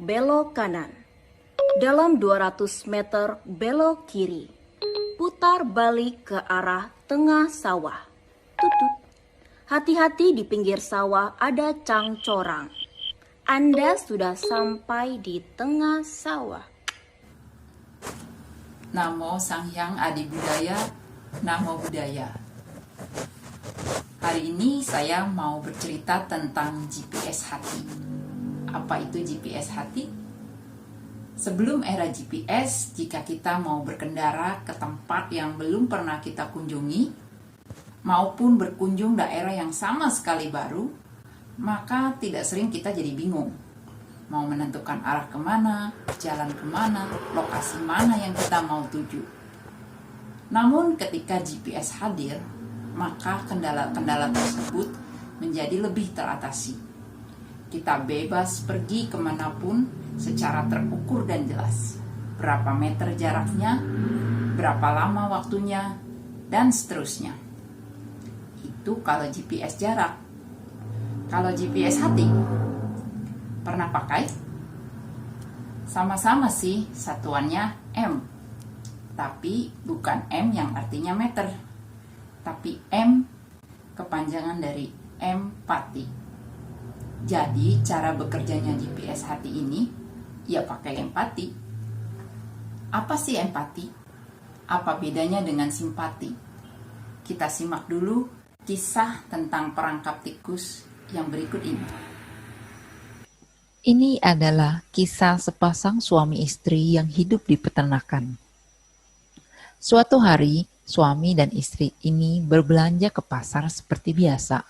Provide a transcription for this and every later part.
belok kanan. Dalam 200 meter belok kiri. Putar balik ke arah tengah sawah. Tutut. Hati-hati di pinggir sawah ada cangcorang. Anda sudah sampai di tengah sawah. Namo Sang Hyang Adi Budaya, Namo Buddhaya. Hari ini saya mau bercerita tentang GPS hati. Apa itu GPS hati? Sebelum era GPS, jika kita mau berkendara ke tempat yang belum pernah kita kunjungi, maupun berkunjung daerah yang sama sekali baru, maka tidak sering kita jadi bingung. Mau menentukan arah kemana, jalan kemana, lokasi mana yang kita mau tuju. Namun ketika GPS hadir, maka kendala-kendala tersebut menjadi lebih teratasi. Kita bebas pergi kemanapun secara terukur dan jelas. Berapa meter jaraknya, berapa lama waktunya, dan seterusnya. Itu kalau GPS jarak. Kalau GPS hati, pernah pakai? Sama-sama sih, satuannya M. Tapi bukan M yang artinya meter. Tapi M kepanjangan dari empati. Jadi cara bekerjanya GPS hati ini, ya pakai empati. Apa sih empati? Apa bedanya dengan simpati? Kita simak dulu kisah tentang perangkap tikus yang berikut ini. Ini adalah kisah sepasang suami istri yang hidup di peternakan. Suatu hari, suami dan istri ini berbelanja ke pasar seperti biasa.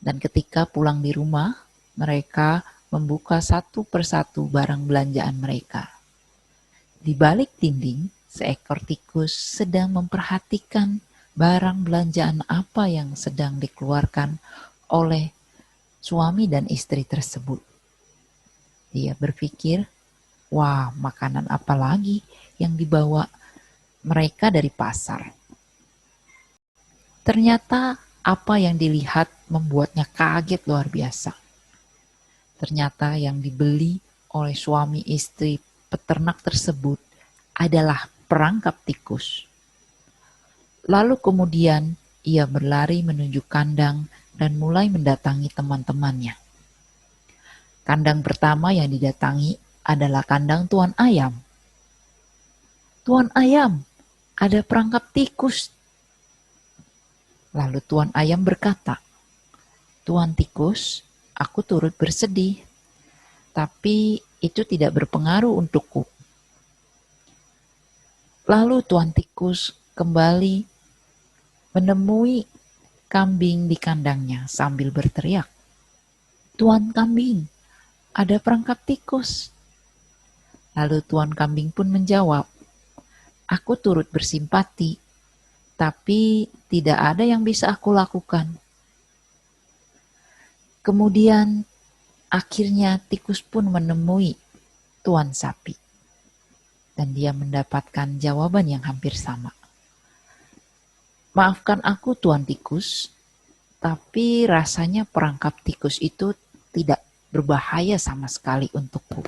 Dan ketika pulang di rumah, mereka membuka satu persatu barang belanjaan mereka. Di balik dinding, seekor tikus sedang memperhatikan barang belanjaan apa yang sedang dikeluarkan oleh suami dan istri tersebut. Dia berpikir, wah, makanan apa lagi yang dibawa mereka dari pasar. Ternyata apa yang dilihat membuatnya kaget luar biasa. Ternyata yang dibeli oleh suami istri peternak tersebut adalah perangkap tikus. Lalu kemudian ia berlari menuju kandang dan mulai mendatangi teman-temannya. Kandang pertama yang didatangi adalah kandang Tuan Ayam. Tuan Ayam, ada perangkap tikus. Lalu Tuan Ayam berkata, Tuan Tikus, aku turut bersedih, tapi itu tidak berpengaruh untukku. Lalu Tuan Tikus kembali menemui kambing di kandangnya sambil berteriak, Tuan Kambing, ada perangkap tikus. Lalu Tuan Kambing pun menjawab, aku turut bersimpati, tapi tidak ada yang bisa aku lakukan. Kemudian akhirnya tikus pun menemui Tuan Sapi. Dan dia mendapatkan jawaban yang hampir sama. Maafkan aku Tuan Tikus, tapi rasanya perangkap tikus itu tidak berbahaya sama sekali untukku.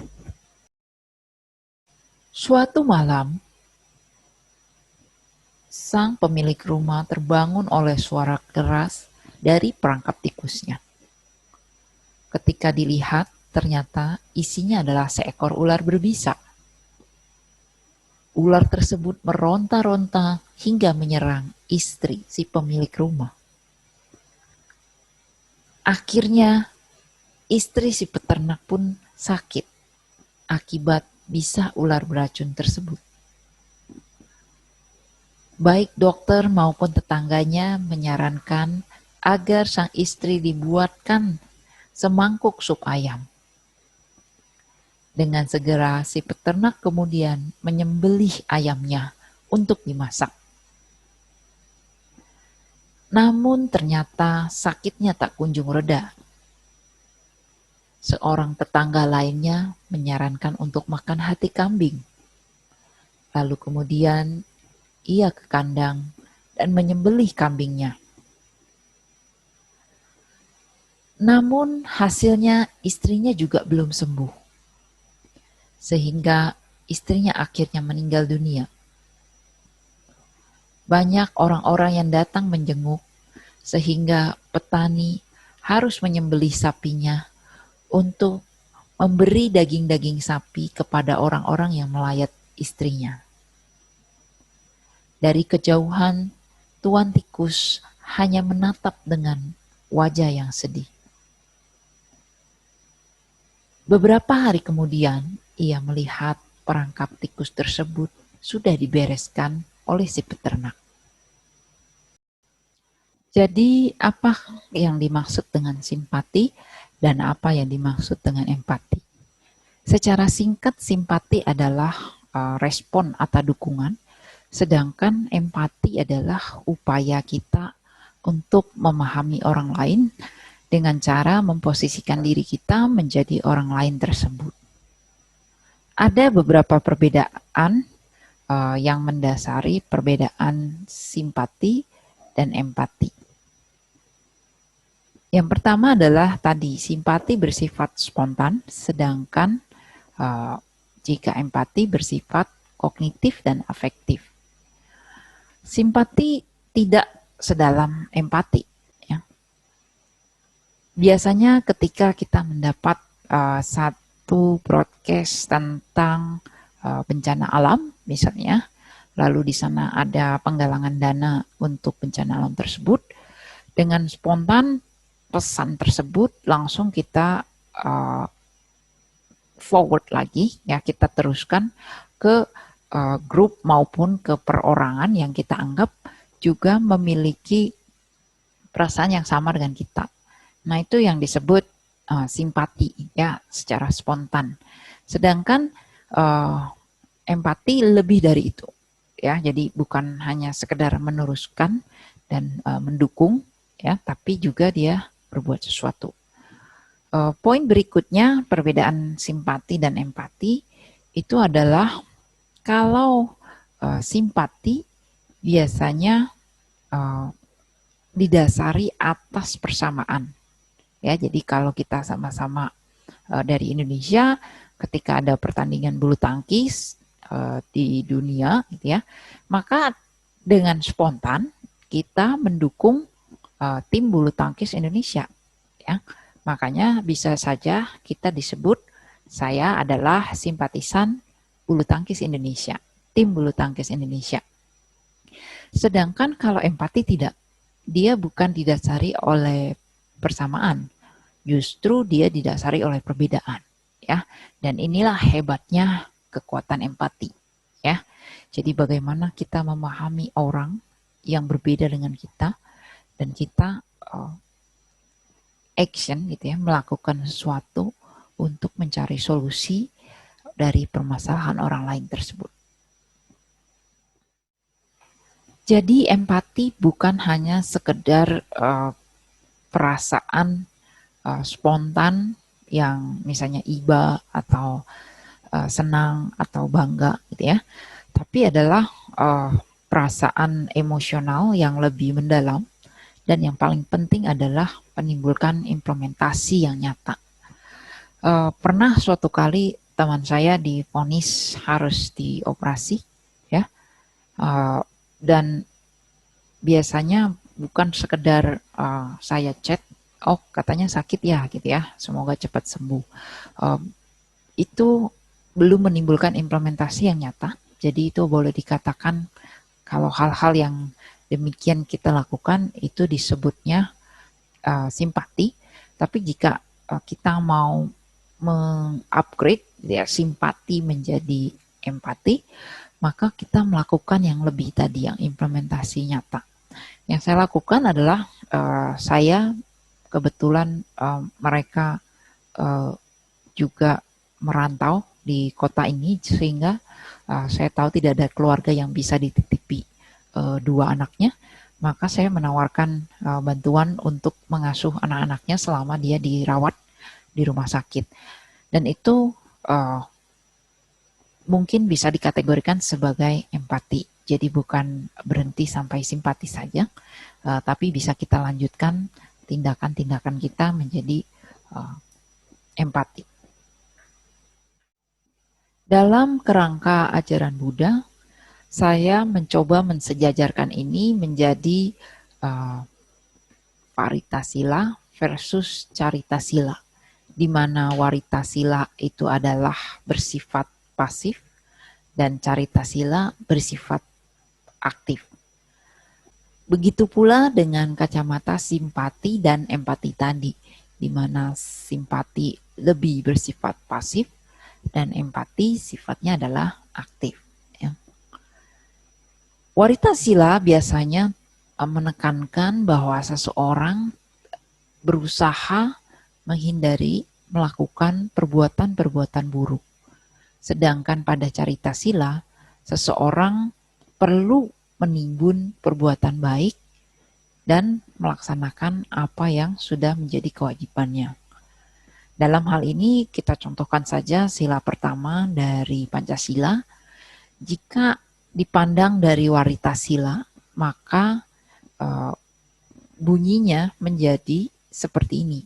Suatu malam, sang pemilik rumah terbangun oleh suara keras dari perangkap tikusnya. Ketika dilihat, ternyata isinya adalah seekor ular berbisa. Ular tersebut meronta-ronta hingga menyerang istri si pemilik rumah. Akhirnya, istri si peternak pun sakit akibat bisa ular beracun tersebut. Baik dokter maupun tetangganya menyarankan agar sang istri dibuatkan semangkuk sup ayam. Dengan segera si peternak kemudian menyembelih ayamnya untuk dimasak. Namun ternyata sakitnya tak kunjung reda. Seorang tetangga lainnya menyarankan untuk makan hati kambing. Lalu kemudian ia ke kandang dan menyembelih kambingnya. Namun hasilnya istrinya juga belum sembuh. sehingga istrinya akhirnya meninggal dunia. Banyak orang-orang yang datang menjenguk, sehingga petani harus menyembelih sapinya untuk memberi daging-daging sapi kepada orang-orang yang melayat istrinya. Dari kejauhan, Tuan Tikus hanya menatap dengan wajah yang sedih. Beberapa hari kemudian, ia melihat perangkap tikus tersebut sudah dibereskan oleh si peternak. Jadi, apa yang dimaksud dengan simpati dan apa yang dimaksud dengan empati? Secara singkat, simpati adalah respon atau dukungan, sedangkan empati adalah upaya kita untuk memahami orang lain dengan cara memposisikan diri kita menjadi orang lain tersebut. Ada beberapa perbedaan yang mendasari perbedaan simpati dan empati. Yang pertama adalah tadi, simpati bersifat spontan, sedangkan jika empati bersifat kognitif dan afektif. Simpati tidak sedalam empati. Ya. Biasanya ketika kita mendapat satu broadcast tentang bencana alam, misalnya, lalu di sana ada penggalangan dana untuk bencana alam tersebut, dengan spontan pesan tersebut langsung kita forward lagi, ya, kita teruskan ke grup maupun ke perorangan yang kita anggap juga memiliki perasaan yang sama dengan kita. Nah, itu yang disebut simpati, ya, secara spontan. Sedangkan empati lebih dari itu, ya. Jadi bukan hanya sekedar meneruskan dan mendukung, ya, tapi juga dia berbuat sesuatu. Poin berikutnya, perbedaan simpati dan empati itu adalah kalau simpati biasanya didasari atas persamaan. Ya, jadi kalau kita sama-sama dari Indonesia, ketika ada pertandingan bulu tangkis di dunia, gitu ya, maka dengan spontan kita mendukung tim bulu tangkis Indonesia, ya. Makanya bisa saja kita disebut saya adalah simpatisan bulu tangkis Indonesia, tim bulu tangkis Indonesia. Sedangkan kalau empati tidak, dia bukan didasari oleh persamaan, justru dia didasari oleh perbedaan, ya. Dan inilah hebatnya kekuatan empati, ya. Jadi bagaimana kita memahami orang yang berbeda dengan kita, dan kita action, gitu ya, melakukan sesuatu untuk mencari solusi dari permasalahan orang lain tersebut. Jadi empati bukan hanya sekedar perasaan spontan yang misalnya iba atau senang atau bangga, gitu ya, tapi adalah perasaan emosional yang lebih mendalam. Dan yang paling penting adalah menimbulkan implementasi yang nyata. Pernah suatu kali teman saya divonis harus dioperasi, ya, dan biasanya bukan sekedar saya chat, oh katanya sakit ya, gitu ya, semoga cepat sembuh. Itu belum menimbulkan implementasi yang nyata. Jadi itu boleh dikatakan kalau hal-hal yang demikian kita lakukan itu disebutnya simpati. Tapi jika kita mau mengupgrade, ya, simpati menjadi empati, maka kita melakukan yang lebih tadi, yang implementasi nyata. Yang saya lakukan adalah saya kebetulan mereka juga merantau di kota ini, sehingga saya tahu tidak ada keluarga yang bisa dititipi dua anaknya, maka saya menawarkan bantuan untuk mengasuh anak-anaknya selama dia dirawat di rumah sakit. Dan itu mungkin bisa dikategorikan sebagai empati. Jadi bukan berhenti sampai simpati saja, tapi bisa kita lanjutkan tindakan-tindakan kita menjadi empati. Dalam kerangka ajaran Buddha, saya mencoba mensejajarkan ini menjadi Varitasila versus Caritasila, di mana Waritasila itu adalah bersifat pasif dan Caritasila bersifat aktif. Begitu pula dengan kacamata simpati dan empati tadi, di mana simpati lebih bersifat pasif dan empati sifatnya adalah aktif. Ya. Waritasila biasanya menekankan bahwa seseorang berusaha menghindari melakukan perbuatan-perbuatan buruk. Sedangkan pada Caritasila, seseorang perlu menimbun perbuatan baik dan melaksanakan apa yang sudah menjadi kewajibannya. Dalam hal ini kita contohkan saja sila pertama dari Pancasila. Jika dipandang dari Waritasila, maka bunyinya menjadi seperti ini.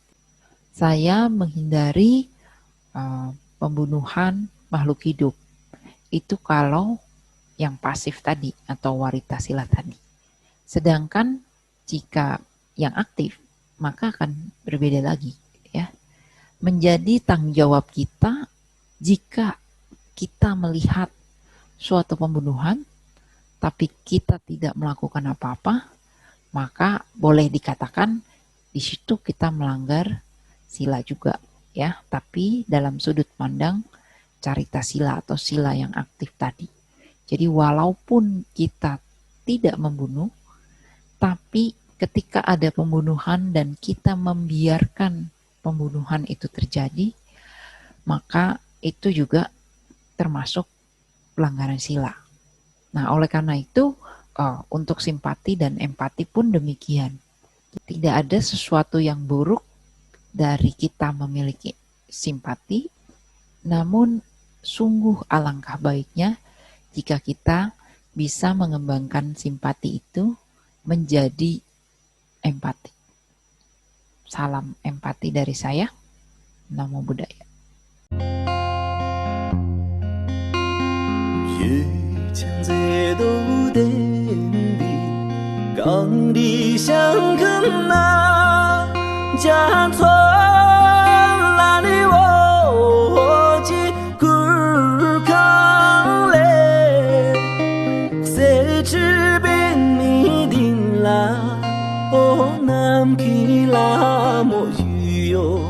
Saya menghindari pembunuhan makhluk hidup. Itu kalau yang pasif tadi atau Waritasila tadi. Sedangkan jika yang aktif, maka akan berbeda lagi, ya. Menjadi tanggung jawab kita jika kita melihat suatu pembunuhan tapi kita tidak melakukan apa-apa, maka boleh dikatakan di situ kita melanggar sila juga, ya. Tapi dalam sudut pandang Caritasila atau sila yang aktif tadi. Jadi walaupun kita tidak membunuh, tapi ketika ada pembunuhan dan kita membiarkan pembunuhan itu terjadi, maka itu juga termasuk pelanggaran sila. Nah, oleh karena itu, untuk simpati dan empati pun demikian. Tidak ada sesuatu yang buruk dari kita memiliki simpati, namun sungguh alangkah baiknya jika kita bisa mengembangkan simpati itu menjadi empati. Salam empati dari saya. Namo Buddhaya. 月将这路的美，讲理想跟那家村那里我去古康嘞，谁知边你定啦，哦南去啦莫雨哟。